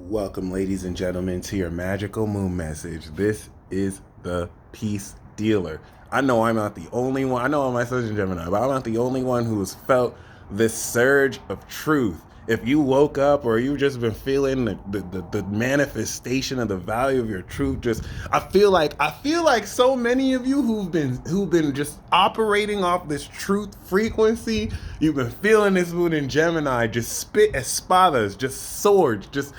Welcome, ladies and gentlemen, to your magical moon message. This is the peace dealer. I know I'm not the only one. I know I'm my Sun Gemini, but I'm not the only one who's felt this surge of truth. If you woke up or you've just been feeling the manifestation of the value of your truth, I feel like so many of you who've been just operating off this truth frequency, you've been feeling this moon in Gemini just spit espadas, just swords, just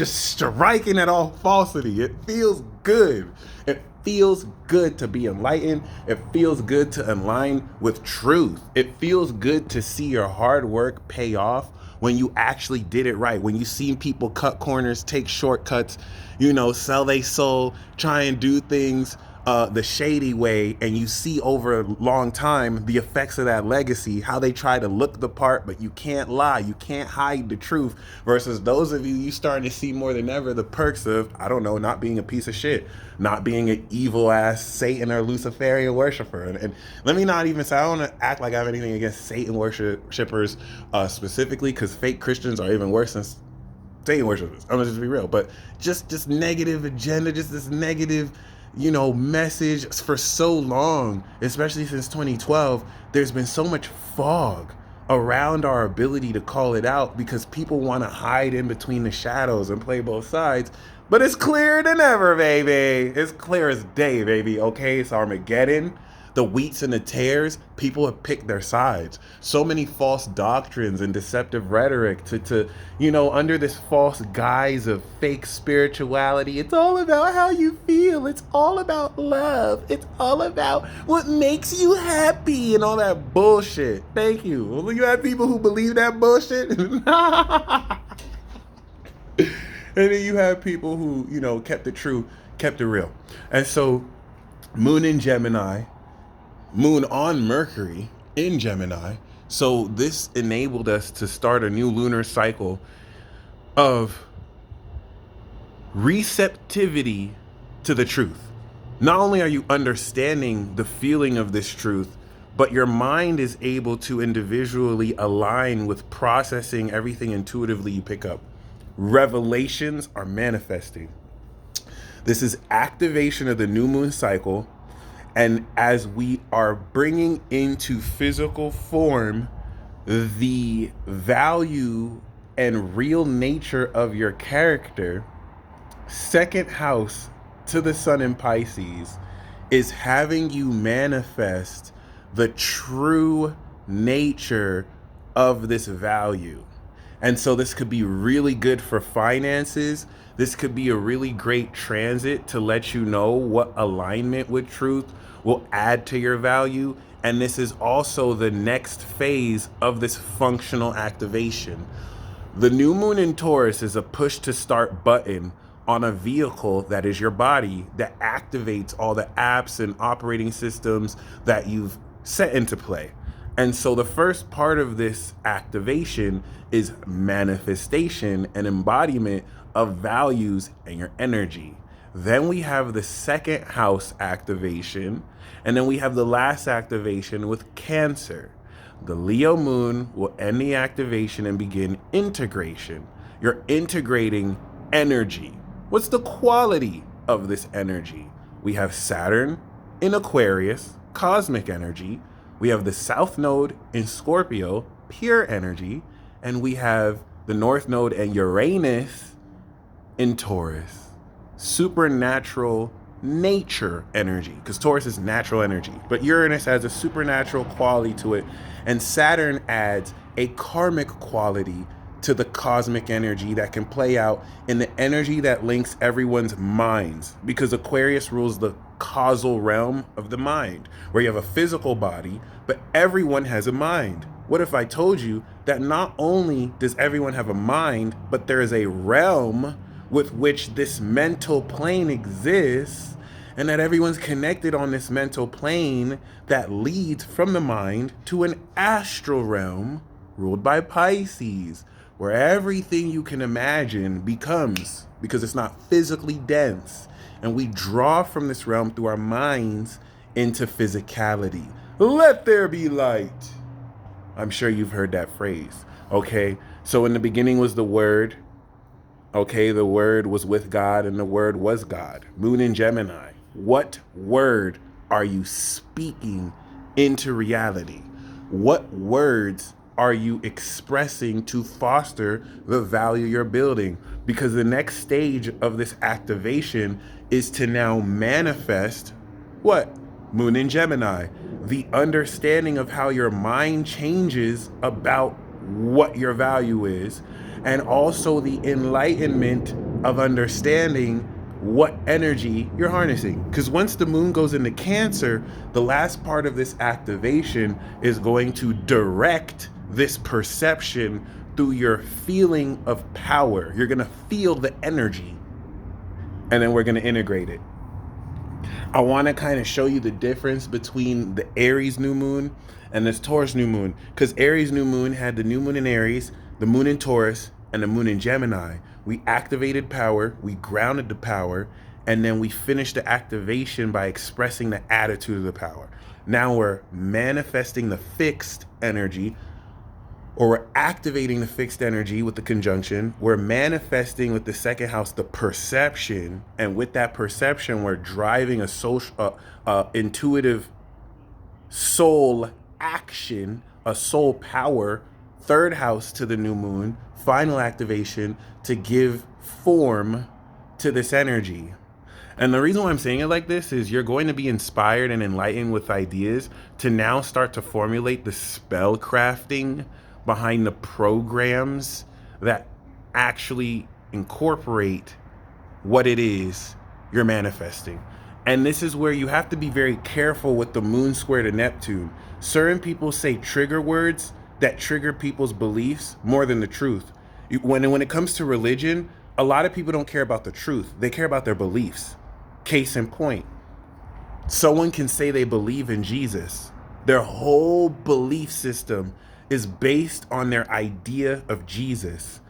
striking at all falsity. It feels good. It feels good to be enlightened. It feels good to align with truth. It feels good to see your hard work pay off when you actually did it right. When you see people cut corners, take shortcuts, sell their soul, try and do things the shady way, and you see over a long time the effects of that legacy, how they try to look the part, but you can't lie, you can't hide the truth, versus those of you starting to see more than ever the perks of, I don't know, not being a piece of shit, not being an evil ass Satan or Luciferian worshiper. And let me not even say, I don't want to act like I have anything against Satan worshippers specifically, because fake Christians are even worse than Satan worshippers. I'm gonna just be real, but just negative agenda, just this negative message for so long, especially since 2012. There's been so much fog around our ability to call it out because people want to hide in between the shadows and play both sides. But it's clearer than ever, baby. It's clear as day, baby. Okay, it's Armageddon. The wheats and the tares, people have picked their sides. So many false doctrines and deceptive rhetoric to under this false guise of fake spirituality. It's all about how you feel. It's all about love. It's all about what makes you happy and all that bullshit. Thank you. Well, you have people who believe that bullshit. And then you have people who, kept it true, kept it real. And so, Moon in Gemini, Moon on Mercury in Gemini. So this enabled us to start a new lunar cycle of receptivity to the truth. Not only are you understanding the feeling of this truth, but your mind is able to individually align with processing everything intuitively you pick up. Revelations are manifesting. This is activation of the new moon cycle. And as we are bringing into physical form the value and real nature of your character, second house to the sun in Pisces is having you manifest the true nature of this value. And so this could be really good for finances. This could be a really great transit to let you know what alignment with truth will add to your value. And this is also the next phase of this functional activation. The new moon in Taurus is a push to start button on a vehicle that is your body that activates all the apps and operating systems that you've set into play. And so the first part of this activation is manifestation and embodiment of values and your energy. Then we have the second house activation, and then we have the last activation with Cancer. The Leo moon will end the activation and begin integration. You're integrating energy. What's the quality of this energy? We have Saturn in Aquarius, cosmic energy. We have the South Node in Scorpio, pure energy. And we have the North Node and Uranus in Taurus, supernatural nature energy. Because Taurus is natural energy, but Uranus has a supernatural quality to it. And Saturn adds a karmic quality to the cosmic energy that can play out in the energy that links everyone's minds. Because Aquarius rules the causal realm of the mind, where you have a physical body, but everyone has a mind. What if I told you that not only does everyone have a mind, but there is a realm with which this mental plane exists, and that everyone's connected on this mental plane that leads from the mind to an astral realm ruled by Pisces, where everything you can imagine becomes, because it's not physically dense. And we draw from this realm through our minds into physicality. Let there be light. I'm sure you've heard that phrase. Okay, so in the beginning was the Word, Okay, the word was with God and the word was God. Moon in Gemini. What word are you speaking into reality? What words are you expressing to foster the value you're building? Because the next stage of this activation is to now manifest what? Moon in Gemini. The understanding of how your mind changes about what your value is, and also the enlightenment of understanding what energy you're harnessing. Because once the moon goes into Cancer, the last part of this activation is going to direct this perception through your feeling of power. You're going to feel the energy, and then we're going to integrate it. I want to kind of show you the difference between the Aries new moon and this Taurus new moon, because Aries new moon had the new moon in Aries, the moon in Taurus, and the moon in Gemini. We activated power, we grounded the power, and then we finished the activation by expressing the attitude of the power. Now we're manifesting the fixed energy, or we're activating the fixed energy with the conjunction. We're manifesting with the second house the perception, and with that perception, we're driving a social, intuitive soul action, a soul power, third house to the new moon, final activation to give form to this energy. And the reason why I'm saying it like this is you're going to be inspired and enlightened with ideas to now start to formulate the spell crafting behind the programs that actually incorporate what it is you're manifesting. And this is where you have to be very careful with the moon square to Neptune. Certain people say trigger words that trigger people's beliefs more than the truth. When it comes to religion, a lot of people don't care about the truth. They care about their beliefs. Case in point, someone can say they believe in Jesus. Their whole belief system is based on their idea of Jesus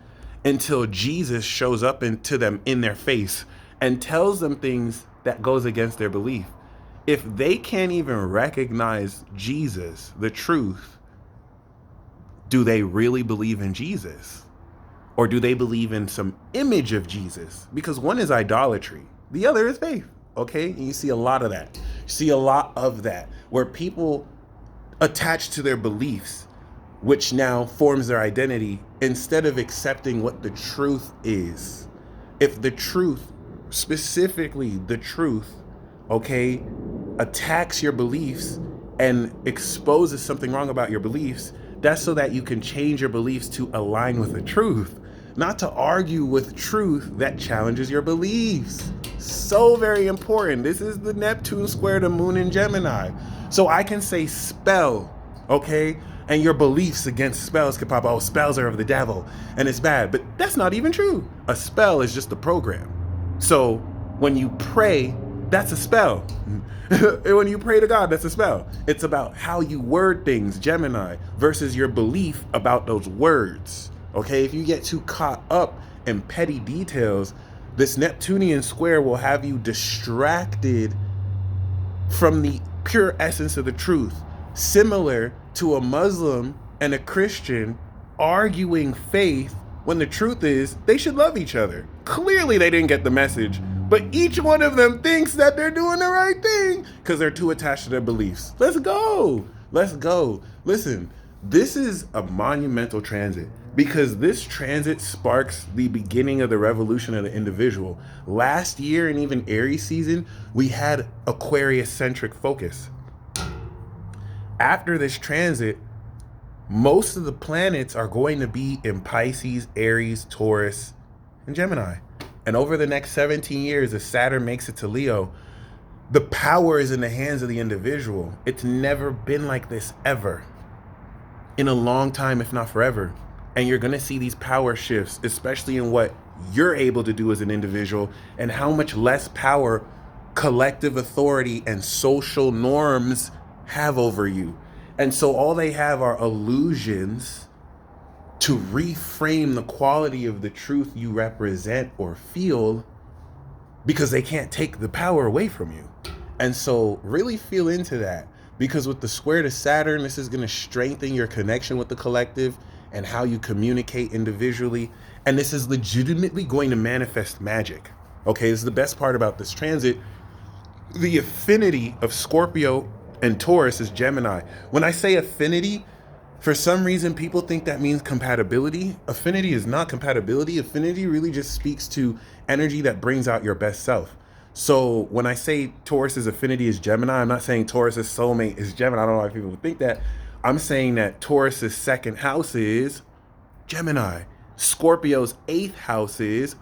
until Jesus shows up to them in their face and tells them things that goes against their belief. If they can't even recognize Jesus, the truth, do they really believe in Jesus? Or do they believe in some image of Jesus? Because one is idolatry, the other is faith, okay? And you see a lot of that. You see a lot of that where people attach to their beliefs, which now forms their identity, instead of accepting what the truth is. If the truth, specifically the truth, okay, attacks your beliefs and exposes something wrong about your beliefs, that's so that you can change your beliefs to align with the truth, not to argue with truth that challenges your beliefs. So very important. This is the Neptune square to moon in Gemini. So I can say spell, okay? And your beliefs against spells can pop, oh, spells are of the devil and it's bad. But that's not even true. A spell is just a program. So when you pray, that's a spell. When you pray to God, that's a spell. It's about how you word things, Gemini, versus your belief about those words. Okay, if you get too caught up in petty details, this Neptunian square will have you distracted from the pure essence of the truth. Similar to a Muslim and a Christian arguing faith when the truth is they should love each other. Clearly they didn't get the message, but each one of them thinks that they're doing the right thing because they're too attached to their beliefs. Let's go. Let's go. Listen, this is a monumental transit because this transit sparks the beginning of the revolution of the individual. Last year and even Aries season, we had Aquarius-centric focus. After this transit, most of the planets are going to be in Pisces, Aries, Taurus, and Gemini. And over the next 17 years, as Saturn makes it to Leo, the power is in the hands of the individual. It's never been like this ever in a long time, if not forever. And you're going to see these power shifts, especially in what you're able to do as an individual and how much less power collective authority and social norms have over you. And so all they have are illusions to reframe the quality of the truth you represent or feel, because they can't take the power away from you. And so really feel into that, because with the square to Saturn, this is going to strengthen your connection with the collective and how you communicate individually. And this is legitimately going to manifest magic. Okay, this is the best part about this transit. The affinity of Scorpio and Taurus is Gemini. When I say affinity, for some reason people think that means compatibility. Affinity is not compatibility. Affinity really just speaks to energy that brings out your best self. So when I say Taurus's affinity is Gemini, I'm not saying Taurus's soulmate is Gemini. I don't know why people would think that. I'm saying that Taurus's second house is Gemini. Scorpio's eighth house is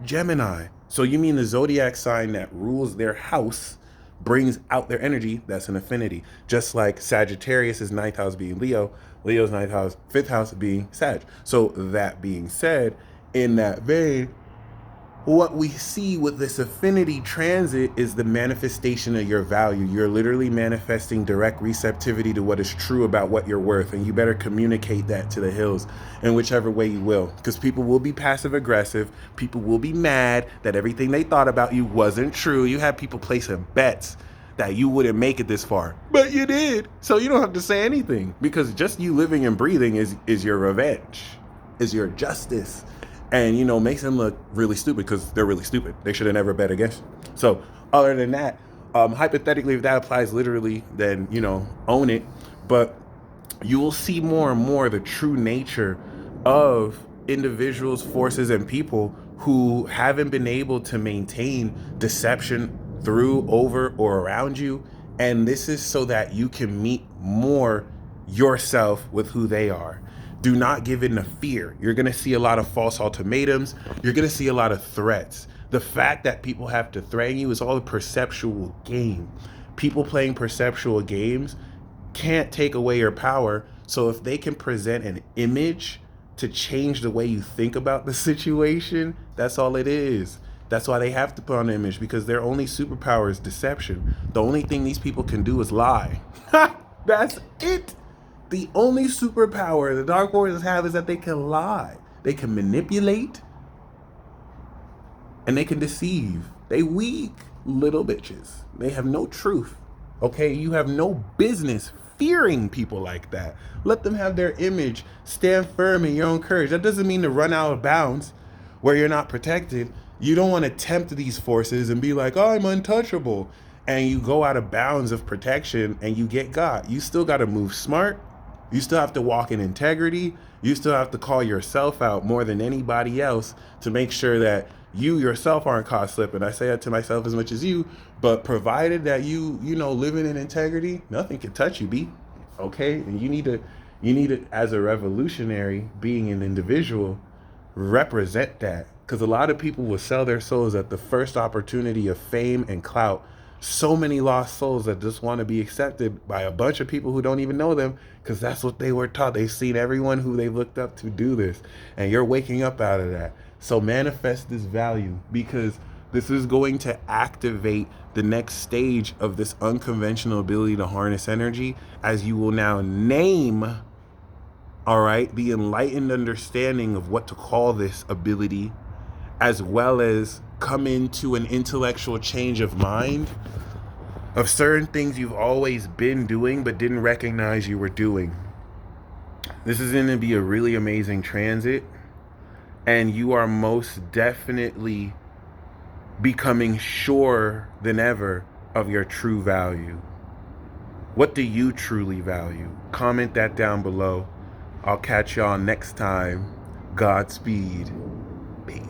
Gemini. So you mean the zodiac sign that rules their house brings out their energy? That's an affinity. Just like Sagittarius's ninth house being Leo, Leo's ninth house, fifth house being Sag. So that being said, in that vein, what we see with this affinity transit is the manifestation of your value. You're literally manifesting direct receptivity to what is true about what you're worth, and you better communicate that to the hills in whichever way you will, because people will be passive aggressive. People will be mad that everything they thought about you wasn't true. You have people placing bets that you wouldn't make it this far, but you did. So you don't have to say anything, because just you living and breathing is your revenge, is your justice. And, you know, makes them look really stupid, because they're really stupid. They should have never bet against you. So other than that, hypothetically, if that applies literally, then, you know, own it. But you will see more and more the true nature of individuals, forces, and people who haven't been able to maintain deception through, over, or around you. And this is so that you can meet more yourself with who they are. Do not give in to fear. You're going to see a lot of false ultimatums. You're going to see a lot of threats. The fact that people have to threaten you is all a perceptual game. People playing perceptual games can't take away your power. So if they can present an image to change the way you think about the situation, that's all it is. That's why they have to put on an image, because their only superpower is deception. The only thing these people can do is lie. That's it. The only superpower the Dark Warriors have is that they can lie. They can manipulate. And they can deceive. They weak little bitches. They have no truth. Okay? You have no business fearing people like that. Let them have their image. Stand firm in your own courage. That doesn't mean to run out of bounds where you're not protected. You don't want to tempt these forces and be like, oh, I'm untouchable. And you go out of bounds of protection and you get got. You still got to move smart. You still have to walk in integrity. You still have to call yourself out more than anybody else to make sure that you yourself aren't caught slipping. I say that to myself as much as you, but provided that you know, living in integrity, nothing can touch you, B. Okay? And you need to, as a revolutionary, being an individual, represent that. Because a lot of people will sell their souls at the first opportunity of fame and clout. So many lost souls that just want to be accepted by a bunch of people who don't even know them, because that's what they were taught. They've seen everyone who they looked up to do this, and you're waking up out of that. So manifest this value, because this is going to activate the next stage of this unconventional ability to harness energy, as you will now name, all right, the enlightened understanding of what to call this ability, as well as come into an intellectual change of mind of certain things you've always been doing but didn't recognize you were doing. This is going to be a really amazing transit, and you are most definitely becoming sure than ever of your true value. What do you truly value? Comment that down below. I'll catch y'all next time. Godspeed. Peace.